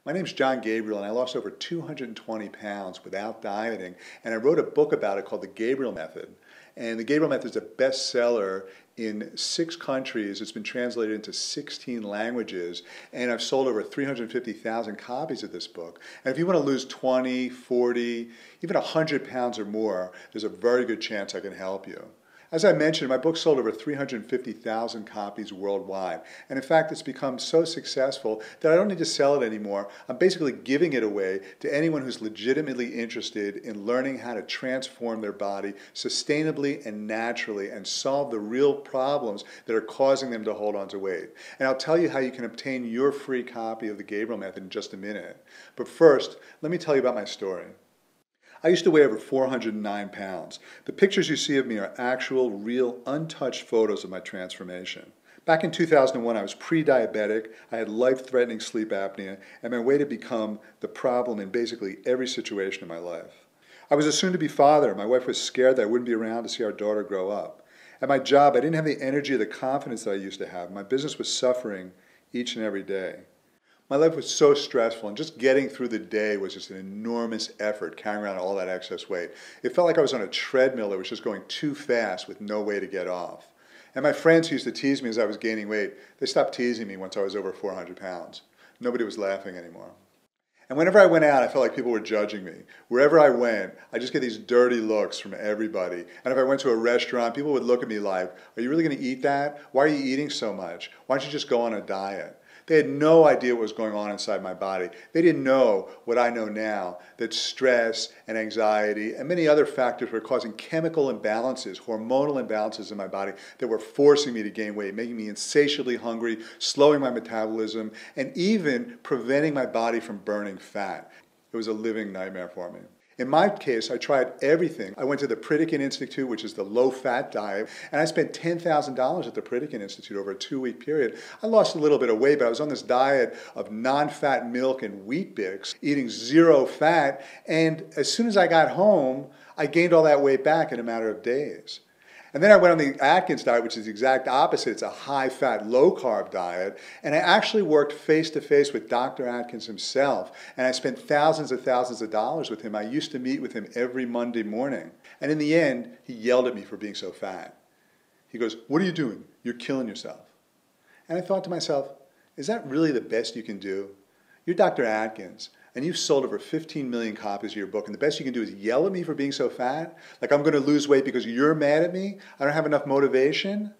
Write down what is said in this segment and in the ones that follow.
My name's John Gabriel, and I lost over 220 pounds without dieting, and I wrote a book about it called The Gabriel Method. And The Gabriel Method is a bestseller in 6 countries. It's been translated into 16 languages, and I've sold over 350,000 copies of this book. And if you want to lose 20, 40, even 100 pounds or more, there's a very good chance I can help you. As I mentioned, my book sold over 350,000 copies worldwide. And in fact, it's become so successful that I don't need to sell it anymore. I'm basically giving it away to anyone who's legitimately interested in learning how to transform their body sustainably and naturally and solve the real problems that are causing them to hold on to weight. And I'll tell you how you can obtain your free copy of The Gabriel Method in just a minute. But first, let me tell you about my story. I used to weigh over 409 pounds. The pictures you see of me are actual, real, untouched photos of my transformation. Back in 2001, I was pre-diabetic, I had life-threatening sleep apnea, and my weight had become the problem in basically every situation in my life. I was a soon-to-be father. My wife was scared that I wouldn't be around to see our daughter grow up. At my job, I didn't have the energy or the confidence that I used to have. My business was suffering each and every day. My life was so stressful, and just getting through the day was just an enormous effort, carrying around all that excess weight. It felt like I was on a treadmill that was just going too fast with no way to get off. And my friends who used to tease me as I was gaining weight, they stopped teasing me once I was over 400 pounds. Nobody was laughing anymore. And whenever I went out, I felt like people were judging me. Wherever I went, I just get these dirty looks from everybody. And if I went to a restaurant, people would look at me like, "Are you really going to eat that? Why are you eating so much? Why don't you just go on a diet?" They had no idea what was going on inside my body. They didn't know what I know now, that stress and anxiety and many other factors were causing chemical imbalances, hormonal imbalances in my body that were forcing me to gain weight, making me insatiably hungry, slowing my metabolism, and even preventing my body from burning fat. It was a living nightmare for me. In my case, I tried everything. I went to the Pritikin Institute, which is the low-fat diet, and I spent $10,000 at the Pritikin Institute over a 2-week period. I lost a little bit of weight, but I was on this diet of non-fat milk and wheat Bix, eating 0 fat, and as soon as I got home, I gained all that weight back in a matter of days. And then I went on the Atkins diet, which is the exact opposite. It's a high-fat, low-carb diet. And I actually worked face-to-face with Dr. Atkins himself. And I spent thousands of dollars with him. I used to meet with him every Monday morning. And in the end, he yelled at me for being so fat. He goes, "What are you doing? You're killing yourself." And I thought to myself, is that really the best you can do? You're Dr. Atkins, and you've sold over 15 million copies of your book, and the best you can do is yell at me for being so fat? Like I'm going to lose weight because you're mad at me? I don't have enough motivation?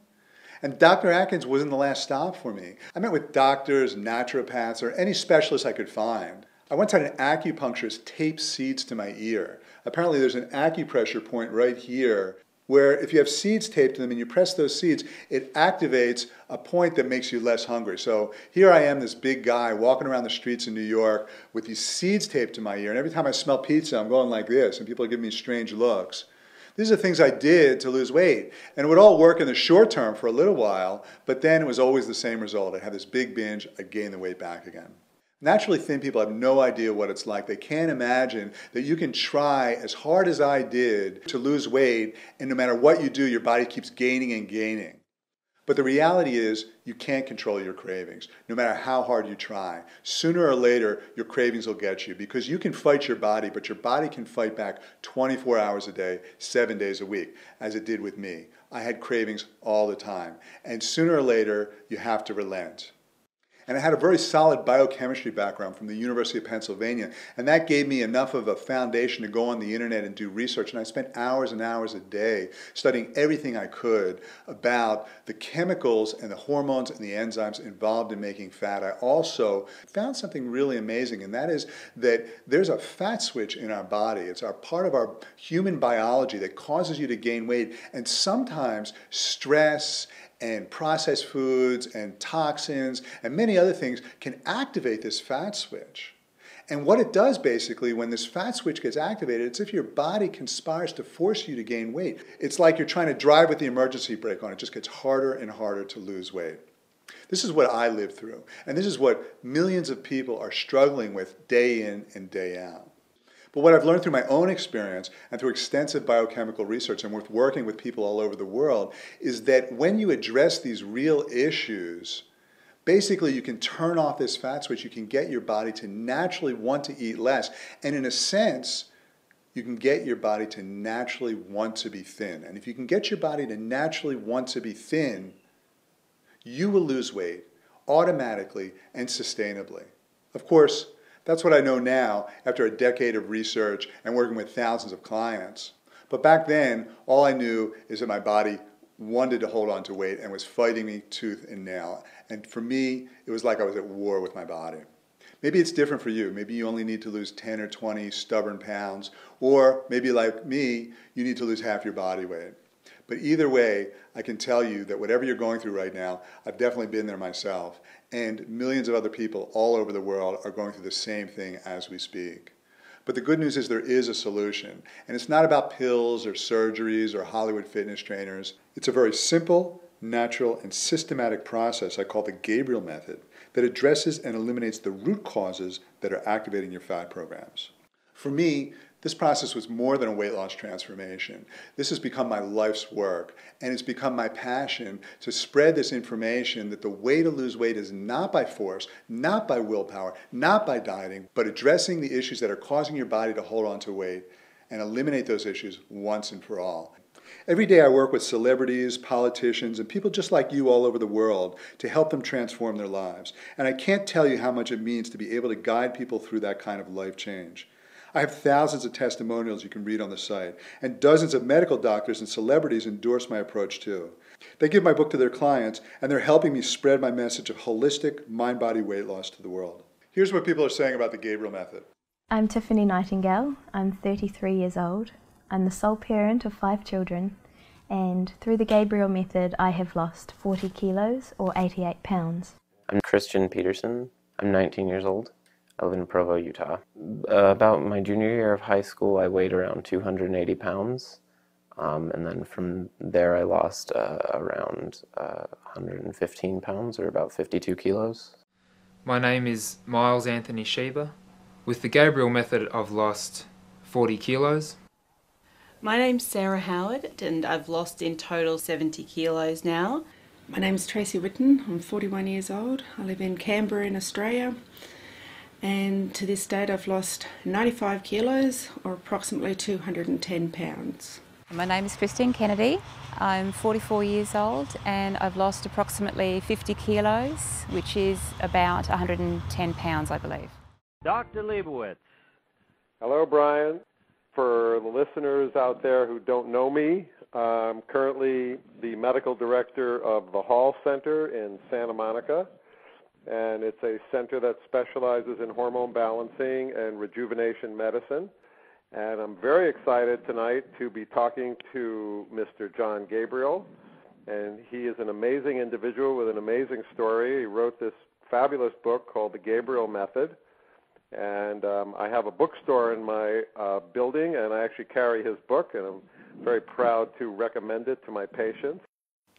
And Dr. Atkins wasn't the last stop for me. I met with doctors, naturopaths, or any specialist I could find. I once had an acupuncturist tape seeds to my ear. Apparently there's an acupressure point right here where if you have seeds taped to them and you press those seeds, it activates a point that makes you less hungry. So here I am, this big guy, walking around the streets in New York with these seeds taped to my ear, and every time I smell pizza, I'm going like this, and people are giving me strange looks. These are things I did to lose weight, and it would all work in the short term for a little while, but then it was always the same result. I'd have this big binge, I'd gain the weight back again. Naturally thin people have no idea what it's like. They can't imagine that you can try as hard as I did to lose weight, and no matter what you do, your body keeps gaining and gaining. But the reality is you can't control your cravings, no matter how hard you try. Sooner or later, your cravings will get you because you can fight your body, but your body can fight back 24 hours a day, 7 days a week, as it did with me. I had cravings all the time, and sooner or later, you have to relent. And I had a very solid biochemistry background from the University of Pennsylvania, and that gave me enough of a foundation to go on the internet and do research. And I spent hours and hours a day studying everything I could about the chemicals and the hormones and the enzymes involved in making fat. I also found something really amazing, and that is that there's a fat switch in our body. It's our part of our human biology that causes you to gain weight, and sometimes stress and processed foods and toxins and many other things can activate this fat switch. And what it does basically when this fat switch gets activated, it's if your body conspires to force you to gain weight. It's like you're trying to drive with the emergency brake on. It just gets harder and harder to lose weight. This is what I lived through, and this is what millions of people are struggling with day in and day out. But what I've learned through my own experience and through extensive biochemical research and with working with people all over the world is that when you address these real issues, Basically, you can turn off this fat switch. You can get your body to naturally want to eat less. And in a sense, you can get your body to naturally want to be thin. And if you can get your body to naturally want to be thin, you will lose weight automatically and sustainably. Of course, that's what I know now after a decade of research and working with thousands of clients. But back then, all I knew is that my body wanted to hold on to weight and was fighting me tooth and nail. And for me, it was like I was at war with my body. Maybe it's different for you. Maybe you only need to lose 10 or 20 stubborn pounds, or maybe like me, you need to lose half your body weight. But either way, I can tell you that whatever you're going through right now, I've definitely been there myself, and millions of other people all over the world are going through the same thing as we speak. But the good news is there is a solution, and it's not about pills or surgeries or Hollywood fitness trainers. It's a very simple, natural, and systematic process I call the Gabriel method that addresses and eliminates the root causes that are activating your fat programs. For me, this process was more than a weight loss transformation. This has become my life's work, and it's become my passion to spread this information that the way to lose weight is not by force, not by willpower, not by dieting, but addressing the issues that are causing your body to hold on to weight and eliminate those issues once and for all. Every day I work with celebrities, politicians, and people just like you all over the world to help them transform their lives. And I can't tell you how much it means to be able to guide people through that kind of life change. I have thousands of testimonials you can read on the site, and dozens of medical doctors and celebrities endorse my approach too. They give my book to their clients, and they're helping me spread my message of holistic mind-body weight loss to the world. Here's what people are saying about the Gabriel method. I'm Tiffany Nightingale. I'm 33 years old. I'm the sole parent of 5 children, and through the Gabriel method I have lost 40 kilos or 88 pounds. I'm Christian Peterson. I'm 19 years old. I live in Provo, Utah. About my junior year of high school, I weighed around 280 pounds. And then from there, I lost around 115 pounds, or about 52 kilos. My name is Miles Anthony Sheba. With the Gabriel method, I've lost 40 kilos. My name's Sarah Howard, and I've lost in total 70 kilos now. My name's Tracy Witten. I'm 41 years old. I live in Canberra in Australia. And to this date I've lost 95 kilos or approximately 210 pounds. My name is Christine Kennedy. I'm 44 years old and I've lost approximately 50 kilos, which is about 110 pounds, I believe. Dr. Leibowitz. Hello, Brian. For the listeners out there who don't know me, I'm currently the medical director of the Hall Center in Santa Monica. And it's a center that specializes in hormone balancing and rejuvenation medicine. And I'm very excited tonight to be talking to Mr. John Gabriel. And he is an amazing individual with an amazing story. He wrote this fabulous book called The Gabriel Method. And I have a bookstore in my building, and I actually carry his book, and I'm very proud to recommend it to my patients.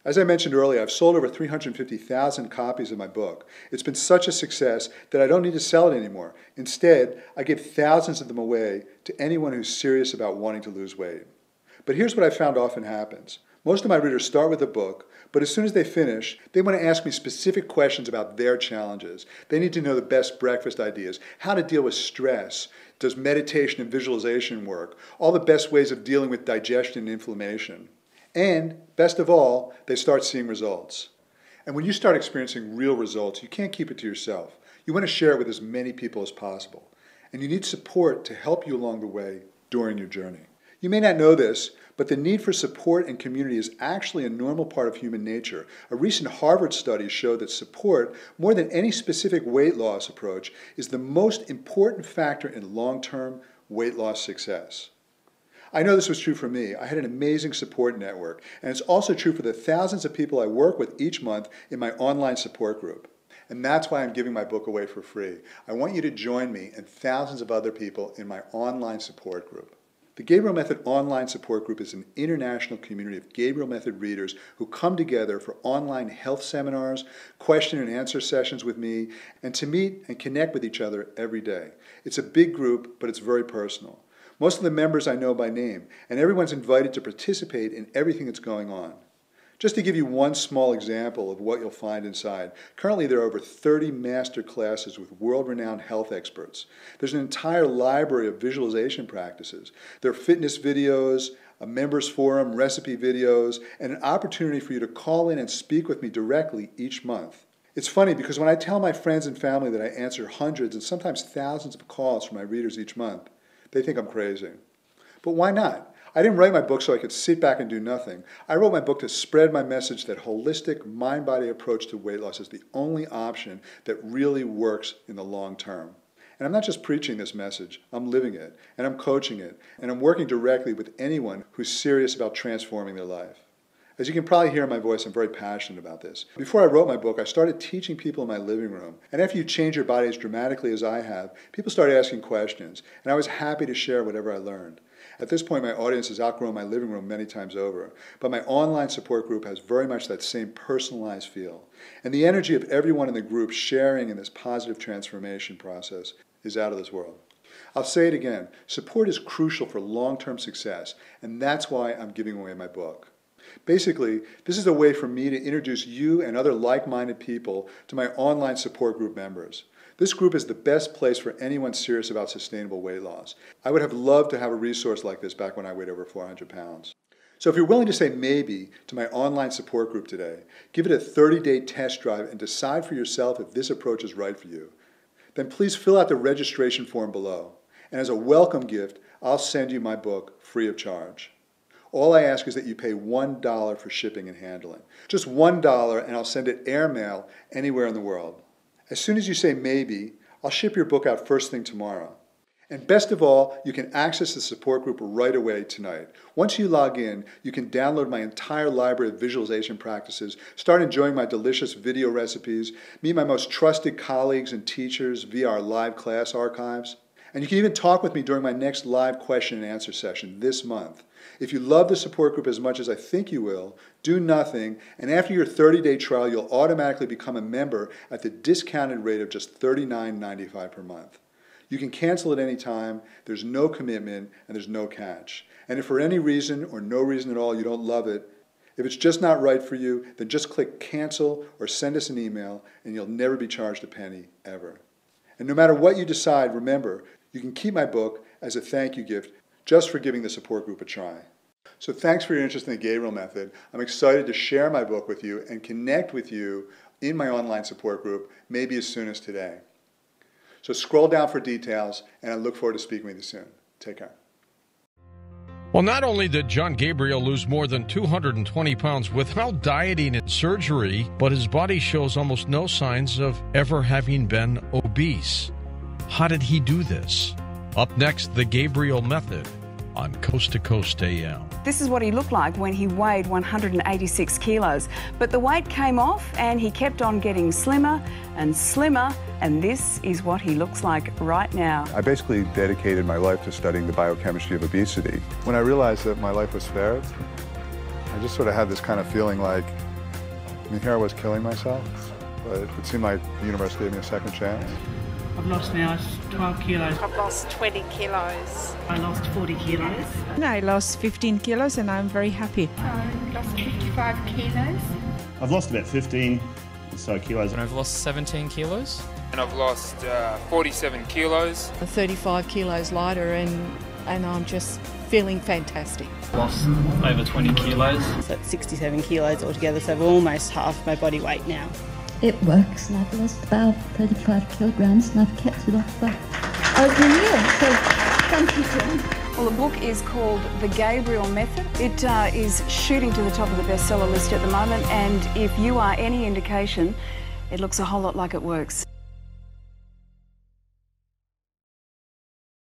As I mentioned earlier, I've sold over 350,000 copies of my book. It's been such a success that I don't need to sell it anymore. Instead, I give thousands of them away to anyone who's serious about wanting to lose weight. But here's what I found often happens. Most of my readers start with a book, but as soon as they finish, they want to ask me specific questions about their challenges. They need to know the best breakfast ideas, how to deal with stress, does meditation and visualization work, all the best ways of dealing with digestion and inflammation. And, best of all, they start seeing results. And when you start experiencing real results, you can't keep it to yourself. You want to share it with as many people as possible. And you need support to help you along the way during your journey. You may not know this, but the need for support and community is actually a normal part of human nature. A recent Harvard study showed that support, more than any specific weight loss approach, is the most important factor in long-term weight loss success. I know this was true for me. I had an amazing support network, and it's also true for the thousands of people I work with each month in my online support group. And that's why I'm giving my book away for free. I want you to join me and thousands of other people in my online support group. The Gabriel Method online support group is an international community of Gabriel Method readers who come together for online health seminars, question and answer sessions with me, and to meet and connect with each other every day. It's a big group, but it's very personal. Most of the members I know by name, and everyone's invited to participate in everything that's going on. Just to give you one small example of what you'll find inside, currently there are over 30 master classes with world-renowned health experts. There's an entire library of visualization practices. There are fitness videos, a members forum, recipe videos, and an opportunity for you to call in and speak with me directly each month. It's funny because when I tell my friends and family that I answer hundreds and sometimes thousands of calls from my readers each month, they think I'm crazy. But why not? I didn't write my book so I could sit back and do nothing. I wrote my book to spread my message that holistic, mind-body approach to weight loss is the only option that really works in the long term. And I'm not just preaching this message, I'm living it, and I'm coaching it, and I'm working directly with anyone who's serious about transforming their life. As you can probably hear in my voice, I'm very passionate about this. Before I wrote my book, I started teaching people in my living room. And after you change your body as dramatically as I have, people started asking questions, and I was happy to share whatever I learned. At this point, my audience has outgrown my living room many times over, but my online support group has very much that same personalized feel. And the energy of everyone in the group sharing in this positive transformation process is out of this world. I'll say it again, support is crucial for long-term success, and that's why I'm giving away my book. Basically, this is a way for me to introduce you and other like-minded people to my online support group members. This group is the best place for anyone serious about sustainable weight loss. I would have loved to have a resource like this back when I weighed over 400 pounds. So if you're willing to say maybe to my online support group today, give it a 30-day test drive and decide for yourself if this approach is right for you, then please fill out the registration form below. And as a welcome gift, I'll send you my book free of charge. All I ask is that you pay $1 for shipping and handling. Just $1 and I'll send it airmail anywhere in the world. As soon as you say maybe, I'll ship your book out first thing tomorrow. And best of all, you can access the support group right away tonight. Once you log in, you can download my entire library of visualization practices, start enjoying my delicious video recipes, meet my most trusted colleagues and teachers via our live class archives. And you can even talk with me during my next live question and answer session this month. If you love the support group as much as I think you will, do nothing, and after your 30-day trial, you'll automatically become a member at the discounted rate of just $39.95 per month. You can cancel at any time, there's no commitment, and there's no catch. And if for any reason or no reason at all you don't love it, if it's just not right for you, then just click cancel or send us an email, and you'll never be charged a penny, ever. And no matter what you decide, remember, you can keep my book as a thank you gift just for giving the support group a try. So thanks for your interest in the Gabriel Method. I'm excited to share my book with you and connect with you in my online support group, maybe as soon as today. So scroll down for details, and I look forward to speaking with you soon. Take care. Well, not only did John Gabriel lose more than 220 pounds without dieting and surgery, but his body shows almost no signs of ever having been obese. How did he do this? Up next, the Gabriel Method on Coast to Coast AM. This is what he looked like when he weighed 186 kilos. But the weight came off and he kept on getting slimmer and slimmer, and this is what he looks like right now. I basically dedicated my life to studying the biochemistry of obesity. When I realized that my life was spared, I just sort of had this kind of feeling like, here I was killing myself, but it seemed like the universe gave me a second chance. I've lost now 12 kilos. I've lost 20 kilos. I lost 40 kilos. I lost 15 kilos and I'm very happy. I lost 55 kilos. I've lost about 15 or so kilos. And I've lost 17 kilos. And I've lost 47 kilos. 35 kilos lighter and I'm just feeling fantastic. Lost over 20 kilos. So it's 67 kilos altogether, so we're almost half my body weight now. It works, and I've lost about 35 kilograms and I've kept it off for over a year, so thank you, John. Well, the book is called The Gabriel Method. It is shooting to the top of the bestseller list at the moment, and if you are any indication, it looks a whole lot like it works.